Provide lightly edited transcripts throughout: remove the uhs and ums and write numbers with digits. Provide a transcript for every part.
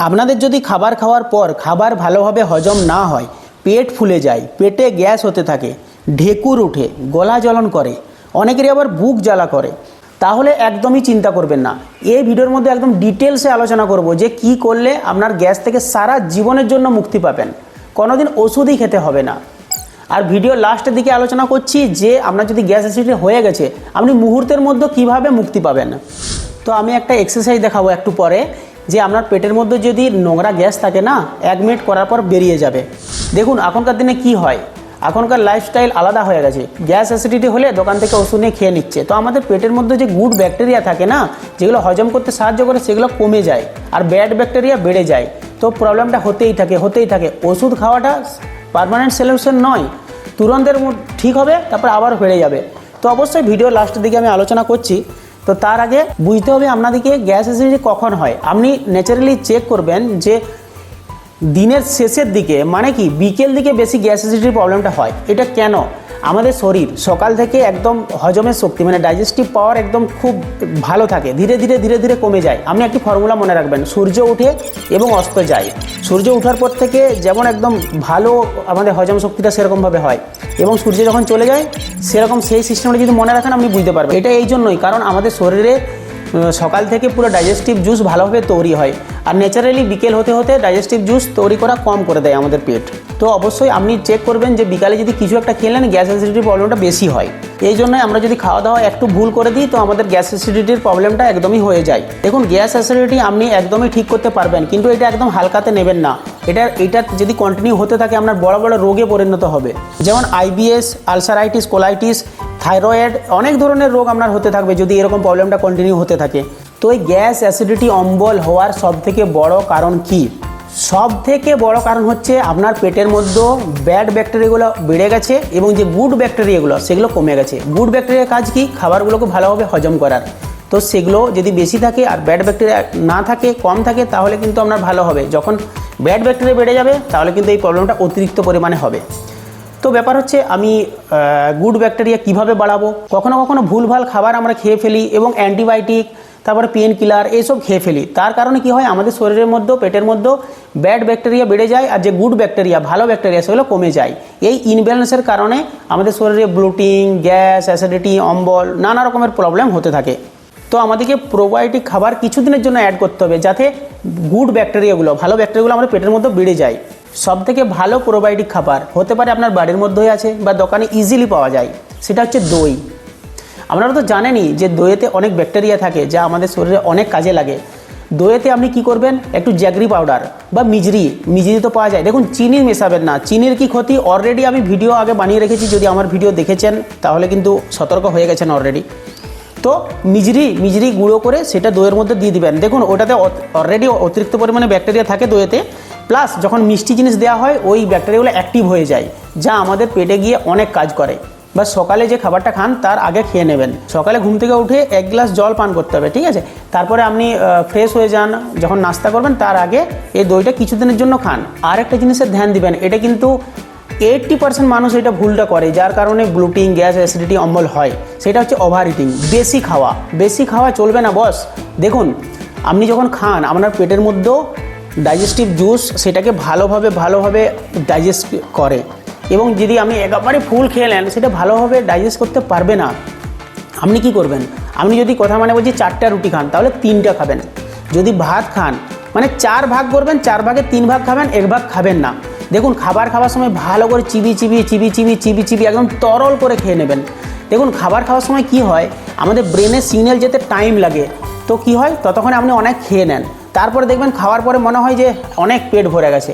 আপনাদের যদি খাবার খাওয়ার পর খাবার ভালোভাবে হজম না হয়, পেট ফুলে যায়, পেটে গ্যাস হতে থাকে, ঢেকুর উঠে, গলা জ্বলন করে, অনেকেরই আবার বুক জ্বালা করে, তাহলে একদমই চিন্তা করবেন না। এই ভিডিওর মধ্যে একদম ডিটেলসে আলোচনা করব যে কি করলে আপনার গ্যাস থেকে সারা জীবনের জন্য মুক্তি পাবেন, কোনোদিন ওষুধই খেতে হবে না। আর ভিডিও লাস্টের দিকে আলোচনা করছি যে আপনার যদি গ্যাস অ্যাসিডিটি হয়ে গেছে আপনি মুহূর্তের মধ্যে কিভাবে মুক্তি পাবেন। তো আমি একটা এক্সারসাইজ দেখাবো একটু পরে, যে আপনার পেটের মধ্যে যদি নোংরা গ্যাস থাকে না, 1 মিনিট করার পর বেরিয়ে যাবে। দেখুন এখনকার দিনে কি হয়, এখনকার লাইফস্টাইল আলাদা হয়ে গেছে। গ্যাস অ্যাসিডিটি হলে দোকান থেকে ওষুধ নিয়ে খেয়ে নিচ্ছে, তো আমাদের পেটের মধ্যে যে গুড ব্যাকটেরিয়া থাকে না, যেগুলো হজম করতে সাহায্য করে, সেগুলো কমে যায় আর ব্যাড ব্যাকটেরিয়া বেড়ে যায়। তো প্রবলেমটা হতেই থাকে। ওষুধ খাওয়াটা পার্মানেন্ট সলিউশন নয়, তুরন্তের ঠিক হবে তারপর আবার বেড়ে যাবে। তো অবশ্যই ভিডিও লাস্টের দিকে আমি আলোচনা করছি। তো তার আগে বুঝতে হবে আপনাদেরকে গ্যাস অ্যাসিডিটি কখন হয়। আপনি ন্যাচারালি চেক করবেন যে দিনের শেষের দিকে, মানে কি বিকেল দিকে বেশি গ্যাস অ্যাসিডিটির প্রবলেমটা হয়। এটা কেন? আমাদের শরীর সকাল থেকে একদম হজমের শক্তি মানে ডাইজেস্টিভ পাওয়ার একদম খুব ভালো থাকে, ধীরে ধীরে কমে যায়। আপনি একটি ফর্মুলা মনে রাখবেন, সূর্য ওঠে এবং অস্ত যায়। সূর্য ওঠার পর থেকে যেমন একদম ভালো আমাদের হজম শক্তিটা সেরকমভাবে হয়, এবং সূর্য যখন চলে যায় সেরকম সেই সিস্টেমটা যদি মনে রাখেন আপনি বুঝতে পারবেন। এটা এই জন্যই, কারণ আমাদের শরীরে সকাল থেকে পুরো ডাইজেস্টিভ জুস ভালোভাবে তৈরি হয়, আর ন্যাচারালি বিকেল হতে হতে ডাইজেস্টিভ জুস তৈরি করা কম করে দেয় আমাদের পেট। তো অবশ্যই আপনি চেক করবেন যে বিকালে যদি কিছু একটা খেলেন গ্যাস অ্যাসিডিটির প্রবলেমটা বেশি হয়। এই জন্যই আমরা যদি খাওয়া দাওয়া একটু ভুল করে দিই তো আমাদের গ্যাস অ্যাসিডিটির প্রবলেমটা একদমই হয়ে যায়। দেখুন গ্যাস অ্যাসিডিটি আপনি একদমই ঠিক করতে পারবেন, কিন্তু এটা একদম হালকাতে নেবেন না। এটা যদি কন্টিনিউ হতে থাকে আপনার বড় বড় রোগে পরিণত হবে, যেমন আইবিএস, আলসারাইটিস, কোলাইটিস, থাইরয়েড, অনেক ধরনের রোগ আপনার হতে থাকবে যদি এরকম প্রবলেমটা কন্টিনিউ হতে থাকে। তো এই গ্যাস অ্যাসিডিটি অম্বল হওয়ার সবথেকে বড় কারণ কি? সবথেকে বড় কারণ হচ্ছে আপনার পেটের মধ্যে ব্যাড ব্যাকটেরিয়াগুলো বেড়ে গেছে এবং যে গুড ব্যাকটেরিয়াগুলো সেগুলো কমে গেছে। গুড ব্যাকটেরিয়ার কাজ কি? খাবারগুলোকে ভালোভাবে হজম করার। তো সেগুলো যদি বেশি থাকে আর ব্যাড ব্যাকটেরিয়া না থাকে, কম থাকে, তাহলে কিন্তু আপনার ভালো হবে। যখন ব্যাড ব্যাকটেরিয়া বেড়ে যাবে তাহলে কিন্তু এই প্রবলেমটা অতিরিক্ত পরিমাণে হবে। তো ব্যাপার হচ্ছে আমি গুড ব্যাকটেরিয়া কিভাবে বাড়াবো। কখনো কখনো ভুলভাল খাবার আমরা খেয়ে ফেলি এবং অ্যান্টিবায়োটিক, তারপরে পেন কিলার এইসব খেয়ে ফেলি। তার কারণে কি হয়, আমাদের শরীরের মধ্যে পেটের মধ্যে ব্যাড ব্যাকটেরিয়া বেড়ে যায় আর যে গুড ব্যাকটেরিয়া ভালো ব্যাকটেরিয়া সেগুলো কমে যায়। এই ইনব্যালেন্সের কারণে আমাদের শরীরে ব্লোটিং, গ্যাস, অ্যাসিডিটি, অম্বল নানা রকমের প্রবলেম হতে থাকে। তো আমাদেরকে প্রোবায়োটিক খাবার কিছুদিনের জন্য অ্যাড করতে হবে, যাতে গুড ব্যাকটেরিয়াগুলো, ভালো ব্যাকটেরিয়াগুলো আমাদের পেটের মধ্যে বেড়ে যায়। সবথেকে ভালো প্রোবায়োটিক খাবার হতে পারে আপনার বাড়ির মধ্যেই আছে বা দোকানে ইজিলি পাওয়া যায়, সেটা হচ্ছে দই। আপনারা তো জানেনই যে দইয়েতে অনেক ব্যাকটেরিয়া থাকে যা আমাদের শরীরে অনেক কাজে লাগে। দইয়েতে আপনি কি করবেন, একটু জ্যাগরি পাউডার বা মিজরি তো পাওয়া যায়। দেখুন চিনি মেশাবেন না, চিনির কি ক্ষতি অলরেডি আমি ভিডিও আগে বানিয়ে রেখেছি, যদি আমার ভিডিও দেখেছেন তাহলে কিন্তু সতর্ক হয়ে গেছেন অলরেডি। তো মিজরি গুঁড়ো করে সেটা দইয়ের মধ্যে দিয়ে দিবেন। দেখুন ওটাতে অলরেডি অতিরিক্ত পরিমাণে ব্যাকটেরিয়া থাকে দইয়েতে, প্লাস যখন মিষ্টি জিনিস দেওয়া হয় ওই ব্যাকটেরিয়াগুলো অ্যাক্টিভ হয়ে যায়, যা আমাদের পেটে গিয়ে অনেক কাজ করে। বা সকালে যে খাবারটা খান তার আগে খেয়ে নেবেন। সকালে ঘুম থেকে উঠে 1 গ্লাস জল পান করতে হবে, ঠিক আছে? তারপরে আপনি ফ্রেশ হয়ে যান, যখন নাস্তা করবেন তার আগে এই দইটা কিছুদিনের জন্য খান। আর একটা জিনিসের ধ্যান দিবেন, এটা কিন্তু 80% মানুষ এটা ভুলটা করে, যার কারণে ব্লোটিং, গ্যাস, অ্যাসিডিটি, অম্বল হয়। সেটা হচ্ছে ওভার ইটিং, বেশি খাওয়া চলবে না বস। দেখুন আপনি যখন খান আপনার পেটের মধ্যেও ডাইজেস্টিভ জুস সেটাকে ভালোভাবে ডাইজেস্ট করে, এবং যদি আপনি একেবারে ফুল খেয়ে নেন সেটা ভালোভাবে ডাইজেস্ট করতে পারবে না। আপনি কি করবেন, আপনি যদি কথা মানে বলছি 4টা রুটি খান তাহলে 3টা খাবেন। যদি ভাত খান মানে 4 ভাগ করবেন, 4 ভাগে 3 ভাগ খাবেন, 1 ভাগ খাবেন না। দেখুন খাবার খাওয়ার সময় ভালো করে চিবি একদম তরল করে খেয়ে নেবেন। দেখুন খাবার খাওয়ার সময় কি হয়, আমাদের ব্রেনের সিগন্যাল যেতে টাইম লাগে। তো কি হয়, ততক্ষণে আপনি অনেক খেয়ে নেন, তারপরে দেখবেন খাওয়ার পরে মনে হয় যে অনেক পেট ভরে গেছে।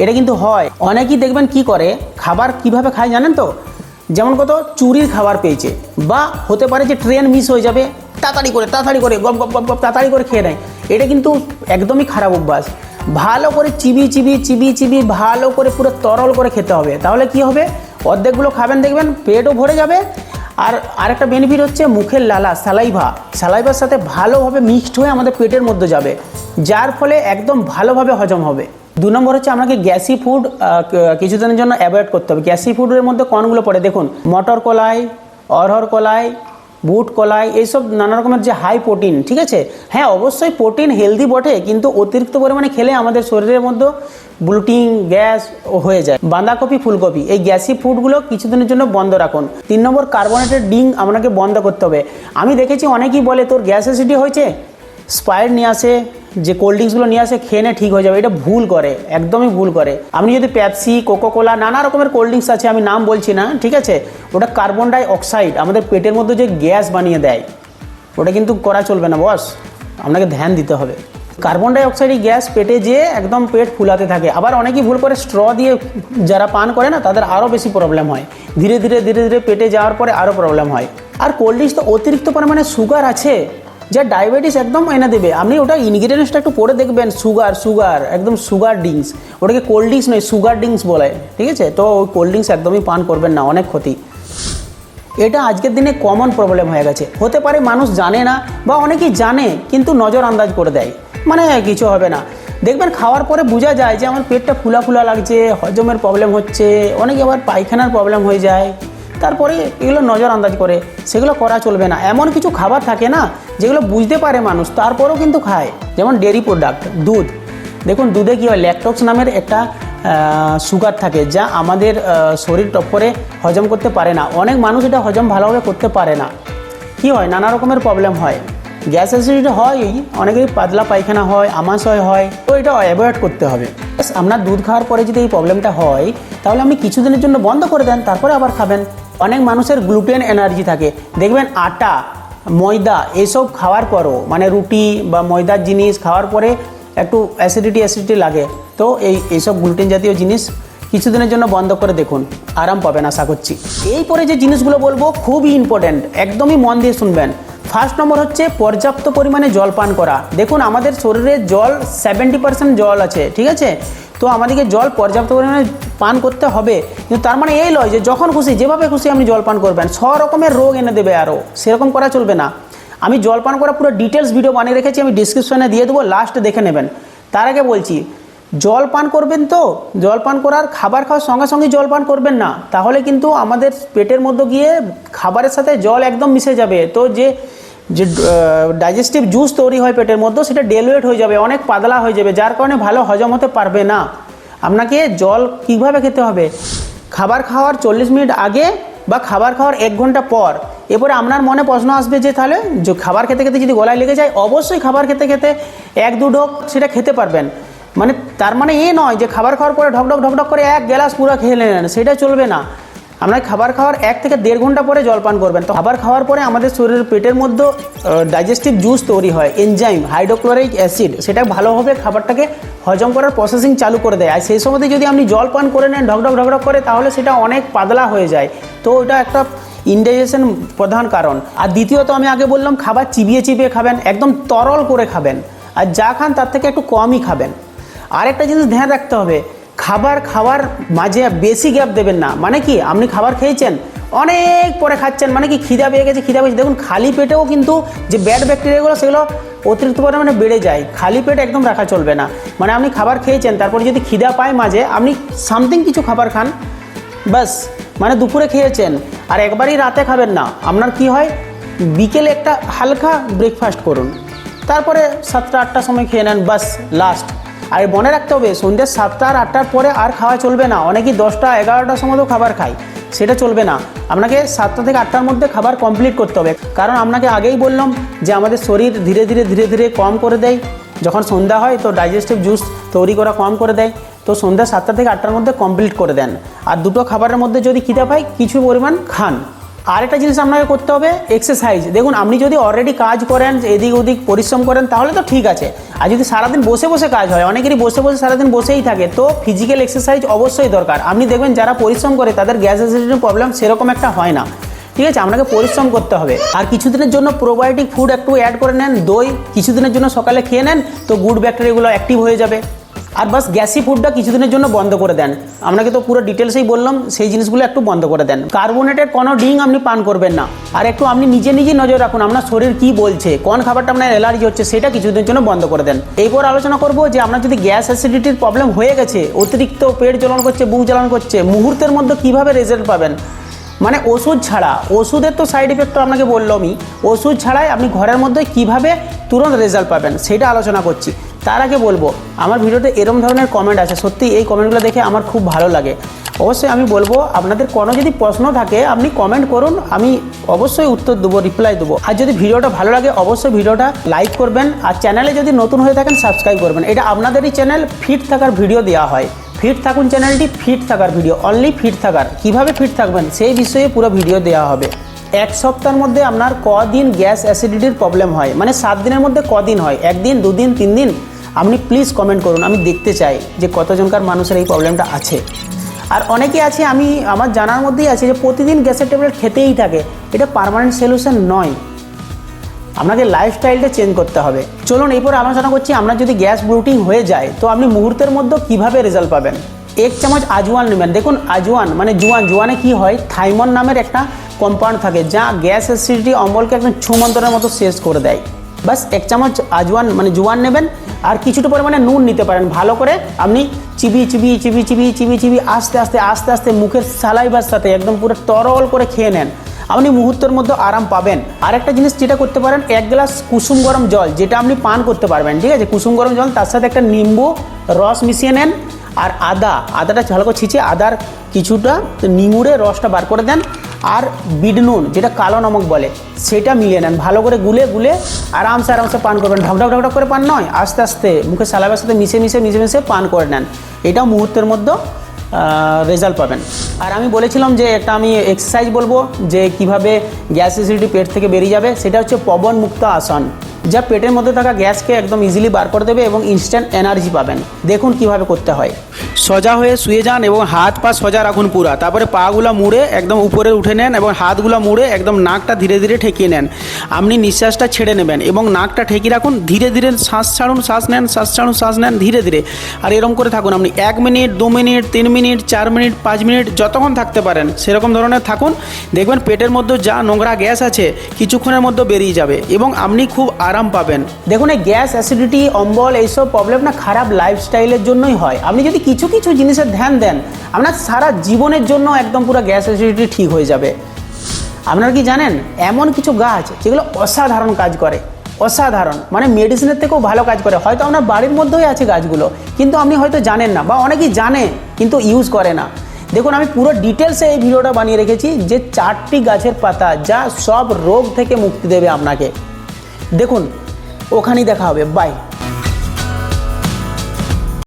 এটা কিন্তু হয়। অনেকেই দেখবেন কি করে, খাবার কিভাবে খায় জানেন তো, যেমন কত চুরির খাবার পেয়েছে, বা হতে পারে যে ট্রেন মিস হয়ে যাবে, তাড়াতাড়ি করে গপ তাড়াতাড়ি করে খেয়ে নেয়। এটা কিন্তু একদমই খারাপ অভ্যাস। ভালো করে চিবি ভালো করে পুরো তরল করে খেতে হবে, তাহলে কি হবে, অর্ধেকগুলো খাবেন দেখবেন পেটও ভরে যাবে। আর আরেকটা বেনিফিট হচ্ছে মুখের লালা, সালাইভার সাথে ভালোভাবে মিক্সড হয়ে আমাদের পেটের মধ্যে যাবে, যার ফলে একদম ভালোভাবে হজম হবে। 2 নম্বর হচ্ছে আপনাকে গ্যাসি ফুড কিছুদিনের জন্য অ্যাভয়েড করতে হবে। গ্যাসি ফুডের মধ্যে কোনগুলো পড়ে দেখুন, মটর কলাই, অরহর কলাই, বুট কলাই এইসব নানা রকমের যে হাই প্রোটিন, ঠিক আছে। হ্যাঁ অবশ্যই প্রোটিন হেলদি বটে, কিন্তু অতিরিক্ত পরিমাণে খেলে আমাদের শরীরের মধ্যে ব্লোটিং গ্যাস হয়ে যায়। বাঁধাকপি ফুলকপি এই গ্যাসি ফুডগুলো কিছুদিনের জন্য বন্ধ রাখুন। 3 নম্বর কার্বোনেটেড ড্রিঙ্ক আপনাকে বন্ধ করতে হবে। আমি দেখেছি অনেকেই বলে তোর গ্যাস অ্যাসিডিটি হয়েছে, স্প্রাইট নিয়ে আসে, যে কোল্ড ড্রিঙ্কসগুলো নিয়ে আসে খেয়ে নে ঠিক হয়ে যাবে। এটা ভুল করে, একদমই ভুল করে। আপনি যদি পেপসি, কোকোকোলা নানা রকমের কোল্ড ড্রিঙ্কস আছে, আমি নাম বলছি না, ঠিক আছে, ওটা কার্বন ডাই অক্সাইড আমাদের পেটের মধ্যে যে গ্যাস বানিয়ে দেয়, ওটা কিন্তু করা চলবে না বস, আপনাকে ধ্যান দিতে হবে। কার্বন ডাই অক্সাইড গ্যাস পেটে যেয়ে একদম পেট ফুলাতে থাকে। আবার অনেকেই ভুল করে স্ট্র দিয়ে যারা পান করে না, তাদের আরও বেশি প্রবলেম হয়। ধীরে ধীরে ধীরে ধীরে পেটে যাওয়ার পরে আরও প্রবলেম হয়। আর কোল্ড ড্রিঙ্কস তো অতিরিক্ত পরিমাণে সুগার আছে, যা ডায়াবেটিস একদম এনে দেবে। আপনি ওটা ইনগ্রিডিয়েন্টসটা একটু পড়ে দেখবেন, সুগার একদম সুগার ড্রিঙ্কস, ওটাকে কোল্ড ড্রিঙ্কস নয় সুগার ড্রিঙ্কস বলে, ঠিক আছে। তো ওই কোল্ড ড্রিঙ্কস একদমই পান করবেন না, অনেক ক্ষতি। এটা আজকের দিনে কমন প্রবলেম হয়ে গেছে। হতে পারে মানুষ জানে না, বা অনেকেই জানে কিন্তু নজর আন্দাজ করে দেয়, মানে কিছু হবে না। দেখবেন খাওয়ার পরে বোঝা যায় যে আমার পেটটা ফুলা ফুলা লাগছে, হজমের প্রবলেম হচ্ছে, অনেকে আবার পায়খানার প্রবলেম হয়ে যায়। তারপরে এগুলো নজর আন্দাজ করে, সেগুলো করা চলবে না। এমন কিছু খাবার থাকে না যেগুলো বুঝতে পারে মানুষ, তারপরেও কিন্তু খায়। যেমন ডেয়ারি প্রোডাক্ট, দুধ। দেখুন দুধে কী হয়, ল্যাকটোজ নামের একটা সুগার থাকে, যা আমাদের শরীর টপ্পরে হজম করতে পারে না। অনেক মানুষ এটা হজম ভালোভাবে করতে পারে না, কি হয় নানা রকমের প্রবলেম হয়, গ্যাস অ্যাসিডিটি হয়, অনেকেরই পাতলা পায়খানা হয়, আমাশয় হয়। তো এটা অ্যাভয়েড করতে হবে। আপনার দুধ খাওয়ার পরে যদি এই প্রবলেমটা হয়, তাহলে আপনি কিছুদিনের জন্য বন্ধ করে দেন, তারপরে আবার খাবেন। অনেক মানুষের গ্লুটেন অ্যালার্জি থাকে, দেখবেন আটা, ময়দা এসব খাওয়ার পরও, মানে রুটি বা ময়দার জিনিস খাওয়ার পরে একটু অ্যাসিডিটি লাগে। তো এইসব গ্লুটেন জাতীয় জিনিস কিছুদিনের জন্য বন্ধ করে দেখুন, আরাম পাবেন আশা করছি। এরপরে যে জিনিসগুলো বলবো খুবই ইম্পর্ট্যান্ট, একদমই মন দিয়ে শুনবেন। ফার্স্ট নম্বর হচ্ছে পর্যাপ্ত পরিমাণে জল পান করা। দেখুন আমাদের শরীরে জল 70% জল আছে, ঠিক আছে। তো আমাদেরকে জল পর্যাপ্ত পরিমাণে পান করতে হবে, কিন্তু তার মানে এই নয় যে যখন খুশি যেভাবে খুশি আপনি জল পান করবেন, সব রকমের রোগ এনে দেবে। আরও সেরকম করা চলবে না। আমি জল পান করা পুরো ডিটেলস ভিডিও বানিয়ে রেখেছি, আমি ডিসক্রিপশনে দিয়ে দেবো, লাস্টে দেখে নেবেন। তার আগে বলছি, জল পান করবেন তো জল পান করার খাবার খাওয়ার সঙ্গে সঙ্গে জল পান করবেন না, তাহলে কিন্তু আমাদের পেটের মধ্যে গিয়ে খাবারের সাথে জল একদম মিশে যাবে। তো যে ডাইজেস্টিভ জুস তৈরি হয় পেটের মধ্যে, সেটা ডেলুয়েট হয়ে যাবে, অনেক পাতলা হয়ে যাবে, যার কারণে ভালো হজম হতে পারবে না। আপনাকে জল কীভাবে খেতে হবে, খাবার খাওয়ার 40 মিনিট আগে বা খাবার খাওয়ার 1 ঘন্টা পর। এরপরে আপনার মনে প্রশ্ন আসবে যে তাহলে খাবার খেতে খেতে যদি গলায় লেগে যায়, অবশ্যই খাবার খেতে খেতে 1-2 ঢোক সেটা খেতে পারবেন। মানে তার মানে এ নয় যে খাবার খাওয়ার পরে ঢকঢক করে 1 গ্লাস পুরো খেয়ে নেন, সেটা চলবে না। আপনার খাবার খাওয়ার 1 থেকে 1.5 ঘন্টা পরে জল পান করবেন। তো খাবার খাওয়ার পরে আমাদের শরীরের পেটের মধ্যে ডাইজেস্টিভ জুস তৈরি হয়, এনজাইম হাইড্রোক্লোরিক অ্যাসিড, সেটা ভালোভাবে খাবারটাকে হজম করার প্রসেসিং চালু করে দেয়। আর সেই সময়তে যদি আপনি জল পান করে নেন ঢকঢক করে, তাহলে সেটা অনেক পাতলা হয়ে যায়। তো এটা একটা ইনডাইজেশন প্রধান কারণ। আর দ্বিতীয়ত আমি আগে বললাম, খাবার চিবিয়ে চিবিয়ে খাবেন, একদম তরল করে খাবেন, আর যা খান তার থেকে একটু কমই খাবেন। আরেকটা জিনিস ধ্যান রাখতে হবে, খাবার খাওয়ার মাঝে বেশি গ্যাপ দেবেন না। মানে কি, আপনি খাবার খেয়েছেন, অনেক পরে খাচ্ছেন, মানে কি খিদা পেয়ে গেছে, দেখুন খালি পেটেও কিন্তু যে ব্যাড ব্যাকটেরিয়াগুলো সেগুলো অতিরিক্ত পরিমাণে বেড়ে যায়। খালি পেট একদম রাখা চলবে না। মানে আপনি খাবার খেয়েছেন, তারপরে যদি খিদা পায় মাঝে, আপনি সামথিং কিছু খাবার খান, বাস। মানে দুপুরে খেয়েছেন আর একবারই রাতে খাবেন না। আপনার কি হয়, বিকেলে একটা হালকা ব্রেকফাস্ট করুন, তারপরে 7টা-8টার সময় খেয়ে নেন, বাস লাস্ট। আর মনে রাখতে হবে, সন্ধ্যে 7টা আর 8টার পরে আর খাওয়া চলবে না। অনেকেই 10টা-11টার সময়তেও খাবার খায়, সেটা চলবে না। আপনাকে 7টা থেকে 8টার মধ্যে খাবার কমপ্লিট করতে হবে। কারণ আপনাকে আগেই বললাম যে আমাদের শরীর ধীরে ধীরে কম করে দেয়। যখন সন্ধ্যা হয় তো ডাইজেস্টিভ জুস তৈরি করা কম করে দেয়। তো সন্ধ্যা 7টা থেকে 8টার মধ্যে কমপ্লিট করে দেন। আর দুটো খাবারের মধ্যে যদি খিদে পায়, কিছু পরিমাণ খান। আরেকটা জিনিস আপনাকে করতে হবে, এক্সারসাইজ। দেখুন আপনি যদি অলরেডি কাজ করেন, এদিক ওদিক পরিশ্রম করেন, তাহলে তো ঠিক আছে। আর যদি সারাদিন বসে বসে কাজ হয়, অনেকেরই বসে সারাদিন বসেই থাকে, তো ফিজিক্যাল এক্সারসাইজ অবশ্যই দরকার। আপনি দেখবেন যারা পরিশ্রম করে তাদের গ্যাস অ্যাসিডিটির প্রবলেম সেরকম একটা হয় না, ঠিক আছে। আপনাকে পরিশ্রম করতে হবে। আর কিছুদিনের জন্য প্রোবায়োটিক ফুড একটু অ্যাড করে নেন, দই কিছুদিনের জন্য সকালে খেয়ে নেন, তো গুড ব্যাকটেরিয়াগুলো অ্যাক্টিভ হয়ে যাবে। আর বাস গ্যাসি ফুডটা কিছুদিনের জন্য বন্ধ করে দেন। আপনাকে তো পুরো ডিটেলসেই বললাম, সেই জিনিসগুলো একটু বন্ধ করে দেন। কার্বোনেটেড কোনো ড্রিঙ্ক আপনি পান করবেন না। আর একটু আপনি নিজেই নজর রাখুন, আপনার শরীর কি বলছে, কোন খাবারটা আপনার অ্যালার্জি হচ্ছে, সেটা কিছুদিনের জন্য বন্ধ করে দেন। এরপর আলোচনা করবো যে আপনার যদি গ্যাস অ্যাসিডিটির প্রবলেম হয়ে গেছে, অতিরিক্ত পেট জ্বলন করছে, বুক জ্বলন করছে, মুহূর্তের মধ্যে কিভাবে রেজাল্ট পাবেন। মানে ওষুধ ছাড়া, ওষুধের তো সাইড ইফেক্ট তো আপনাকে বললামই, ওষুধ ছাড়াই আপনি ঘরের মধ্যে কিভাবে তুরন্ত রেজাল্ট পাবেন সেটা আলোচনা করছি। তার আগে বলবো আমার ভিডিওতে এরম ধরনের কমেন্ট আছে, সত্যি এই কমেন্টগুলো দেখে আমার খুব ভালো লাগে। অবশ্যই আমি বলবো আপনাদের কোনো যদি প্রশ্ন থাকে আপনি কমেন্ট করুন, আমি অবশ্যই উত্তর দেবো, রিপ্লাই দেবো। আর যদি ভিডিওটা ভালো লাগে অবশ্যই ভিডিওটা লাইক করবেন, আর চ্যানেলে যদি নতুন হয়ে থাকেন সাবস্ক্রাইব করবেন। এটা আপনাদেরই চ্যানেল, ফিট থাকার ভিডিও দেওয়া হয়। ফিট থাকুন চ্যানেলটি, ফিট থাকার ভিডিও, অনলি ফিট থাকার, কীভাবে ফিট থাকবেন সেই বিষয়ে পুরো ভিডিও দেওয়া হবে। এক সপ্তাহের মধ্যে আপনার কদিন গ্যাস অ্যাসিডিটির প্রবলেম হয়, মানে 7 দিনের মধ্যে কদিন হয়, 1 দিন 2 দিন 3 দিন, আপনি প্লিজ কমেন্ট করুন, আমি দেখতে চাই যে কতজনকার মানুষের এই প্রবলেমটা আছে। আর অনেকে আছে, আমি আমার জানার মধ্যেই আছে যে প্রতিদিন গ্যাসের ট্যাবলেট খেতেই থাকে, এটা পার্মানেন্ট সলিউশন নয়, আপনাকে লাইফস্টাইলটা চেঞ্জ করতে হবে। চলুন এরপর আলোচনা করছি আমরা যদি গ্যাস ব্লোটিং হয়ে যায় তো আপনি মুহূর্তের মধ্যে কিভাবে রেজাল্ট পাবেন। 1 চামচ আজওয়ান নেবেন। দেখুন আজওয়ান মানে জোয়ানে কি হয়, থাইমন নামের একটা কম্পাউন্ড থাকে যা গ্যাস অ্যাসিডিটি অম্বলকে একদম ছুমন্তরের মতো শেষ করে দেয়। বাস 1 চামচ আজওয়ান মানে জোয়ান নেবেন, আর কিছুটা পরিমাণে নুন নিতে পারেন। ভালো করে আপনি চিবি আস্তে আস্তে মুখের সালাইভার সাথে একদম পুরো তরল করে খেয়ে নেন, আপনি মুহূর্তের মধ্যে আরাম পাবেন। আর একটা জিনিস যেটা করতে পারেন, 1 গ্লাস কুসুম গরম জল যেটা আপনি পান করতে পারবেন, ঠিক আছে, কুসুম গরম জল, তার সাথে একটা নিম্বু রস মিশিয়ে নেন, আর আদাটা ঝাল করে ছিঁচে আদার কিছুটা নিঙুড়ে রসটা বার করে দেন, আর বিট নুন যেটা কালো নমক বলে সেটা মিলিয়ে নেন, ভালো করে গুলে আরামসে পান করবেন। ঢকঢক করে পান নয়, আস্তে আস্তে মুখে সালাইভার সাথে মিশে পান করে নেন, এটাও মুহূর্তের মধ্যে রেজাল্ট পাবেন। আর আমি বলেছিলাম যে একটা আমি এক্সারসাইজ বলবো যে কিভাবে গ্যাস অ্যাসিডিটি পেট থেকে বেরিয়ে যাবে, সেটা হচ্ছে পবন মুক্ত আসন, যা পেটের মধ্যে থাকা গ্যাসকে একদম ইজিলি বার করে দেবে এবং ইনস্ট্যান্ট এনার্জি পাবেন। দেখুন কিভাবে করতে হয়। সোজা হয়ে শুয়ে যান এবং হাত পা সোজা রাখুন পুরা, তারপরে পাগুলো মুড়ে একদম উপরে উঠে নেন এবং হাতগুলো মুড়ে একদম নাকটা ধীরে ধীরে ঠেকিয়ে নেন। আপনি নিঃশ্বাসটা ছেড়ে নেবেন এবং নাকটা ঠেকিয়ে রাখুন, ধীরে ধীরে শ্বাস ছাড়ুন, শ্বাস নেন, শ্বাস ছাড়ুন, শ্বাস নেন ধীরে ধীরে। আর এরকম করে থাকুন আপনি 1 minute 2 minute 3 minute 4 minute 5 minute যতক্ষণ থাকতে পারেন সেরকম ধরনের থাকুন। দেখবেন পেটের মধ্যে যা নোংরা গ্যাস আছে কিছুক্ষণের মধ্যে বেরিয়ে যাবে এবং আপনি খুব আরাম পাবেন। দেখুন এই গ্যাস অ্যাসিডিটি অম্বল এইসব প্রবলেম না খারাপ লাইফস্টাইলের জন্যই হয়। আপনি যদি কিছু জিনিসের ধ্যান দেন আপনার সারা জীবনের জন্য একদম পুরো গ্যাস অ্যাসিডিটি ঠিক হয়ে যাবে। আপনারা কি জানেন এমন কিছু গাছ যেগুলো অসাধারণ কাজ করে, অসাধারণ মানে মেডিসিনের থেকেও ভালো কাজ করে। হয়তো আপনার বাড়ির মধ্যেই আছে গাছগুলো, কিন্তু আপনি হয়তো জানেন না, বা অনেকেই জানে কিন্তু ইউজ করে না। দেখুন আমি পুরো ডিটেলসে এই ভিডিওটা বানিয়ে রেখেছি যে 4টি গাছের পাতা যা সব রোগ থেকে মুক্তি দেবে আপনাকে। দেখুন ওখানেই দেখা হবে, বাই।